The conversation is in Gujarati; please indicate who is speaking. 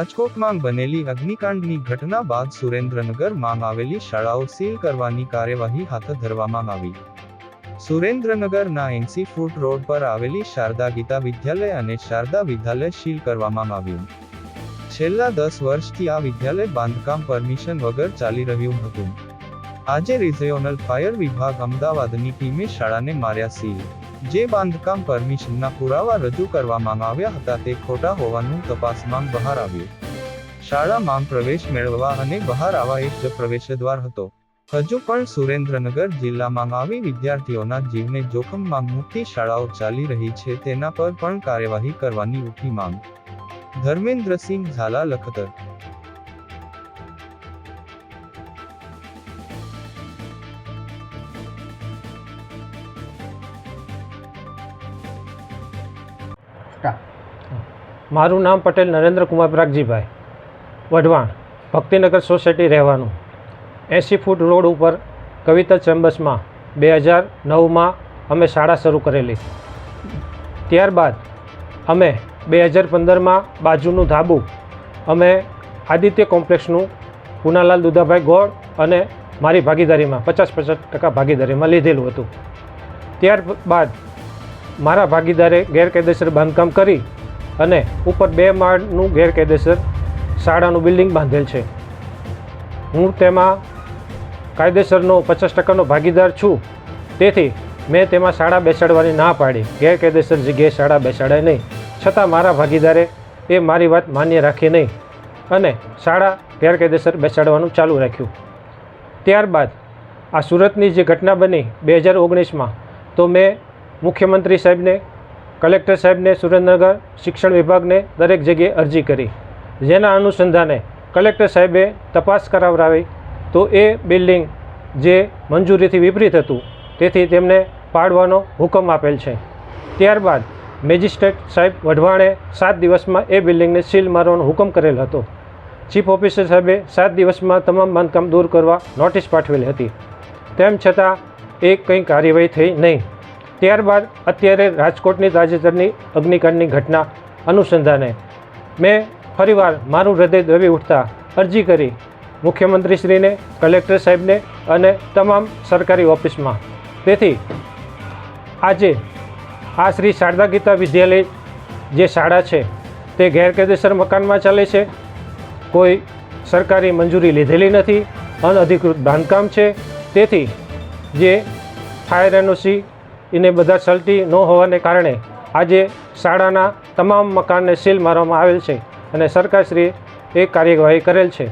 Speaker 1: રાજકોટમાં બનેલી અગ્નિકાંડની ઘટના બાદ સુરેન્દ્રનગરમાં આવેલી શાળાઓ સીલ કરવાની કાર્યવાહી હાથ ધરવામાં આવી। સુરેન્દ્રનગરના 80 ફૂટ રોડ પર આવેલી શારદા ગીતા વિદ્યાલય અને શારદા વિદ્યાલય સીલ કરવામાં આવ્યું। છેલ્લા 10 વર્ષથી આ વિદ્યાલય બાંધકામ પરમિશન વગર ચાલી રહ્યું હતું। આજે રિજિયોનલ ફાયર વિભાગ અમદાવાદની ટીમે શાળાને માર્યા સીલ। જે બાંધકામ પરમિશનના પુરાવા રજૂ કરવામાં આવ્યા હતા તે ખોટા હોવાનું તપાસમાં બહાર આવ્યું। શાળામાં પ્રવેશ મેળવવા અને બહાર આવવા એક જ પ્રવેશદ્વાર હતો। હજુ પણ સુરેન્દ્રનગર જિલ્લામાં આવી વિદ્યાર્થીઓના જીવને જોખમમાં મૂકતી શાળાઓ ચાલી રહી છે, તેના પર પણ કાર્યવાહી કરવાની ઉઠી માંગ। ધર્મેન્દ્રસિંહ ઝાલા, લખતર।
Speaker 2: મારું નામ પટેલ નરેન્દ્ર કુમાર પ્રાગજીભાઈ, વઢવાણ, ભક્તિનગર સોસાયટી રહેવાનું। 80 ફૂટ રોડ ઉપર કવિતા ચેમ્બર્સમાં 2009માં અમે શાળા શરૂ કરેલી। ત્યારબાદ અમે 2015માં બાજુનું ધાબુ અમે આદિત્ય કોમ્પ્લેક્સનું પૂનાલાલ દુધાભાઈ ગોળ અને મારી ભાગીદારીમાં 50% ભાગીદારીમાં લીધેલું હતું। ત્યારબાદ મારા ભાગીદારે ગેરકાયદેસર બાંધકામ કરી અને ઉપર 2 માળનું ગેરકાયદેસર શાળાનું બિલ્ડિંગ બાંધેલ છે। હું તેમાં કાયદેસરનો 50%નો ભાગીદાર છું, તેથી મેં તેમાં શાળા બેસાડવાની ના પાડી। ગેરકાયદેસર જગ્યાએ શાળા બેસાડાય નહીં, છતાં મારા ભાગીદારે એ મારી વાત માન્ય રાખી નહીં અને શાળા ગેરકાયદેસર બેસાડવાનું ચાલુ રાખ્યું। ત્યારબાદ આ સુરતની જે ઘટના બની 2019માં, તો મેં મુખ્યમંત્રી સાહેબને, કલેક્ટર સાહેબને, સુરેન્દ્રનગર શિક્ષણ વિભાગને દરેક જગ્યાએ અરજી કરી, જેના અનુસંધાને કલેક્ટર સાહેબે તપાસ કરાવરાવી તો એ બિલ્ડિંગ જે મંજૂરીથી વિપરીત હતું, તેથી તેમને પાડવાનો હુકમ આપેલ છે। ત્યારબાદ મેજિસ્ટ્રેટ સાહેબ વઢવાણે 7 દિવસમાં એ બિલ્ડિંગને સીલ મારવાનો હુકમ કરેલ હતો। ચીફ ઓફિસર સાહેબે 7 દિવસમાં તમામ બાંધકામ દૂર કરવા નોટિસ પાઠવેલી હતી, તેમ છતાં એ કંઈ કાર્યવાહી થઈ નહીં। ત્યારબાદ અત્યારે રાજકોટની તાજેતરની અગ્નિકાંડની ઘટના અનુસંધાને મેં ફરીવાર મારું હૃદય દ્રવી ઉઠતા અરજી કરી મુખ્યમંત્રીશ્રીને, કલેક્ટર સાહેબને અને તમામ સરકારી ઓફિસમાં। તેથી આજે આ શ્રી શારદા ગીતા વિદ્યાલય જે શાળા છે તે ગેરકાયદેસર મકાનમાં ચાલે છે, કોઈ સરકારી મંજૂરી લીધેલી નથી, અનઅધિકૃત બાંધકામ છે। તેથી જે ફાયર એનઓસી એને બધા સલટી ન હોવાને કારણે આજે શાળાના તમામ મકાનને સીલ મારવામાં આવેલ છે અને સરકારશ્રીએ એ કાર્યવાહી કરેલ છે।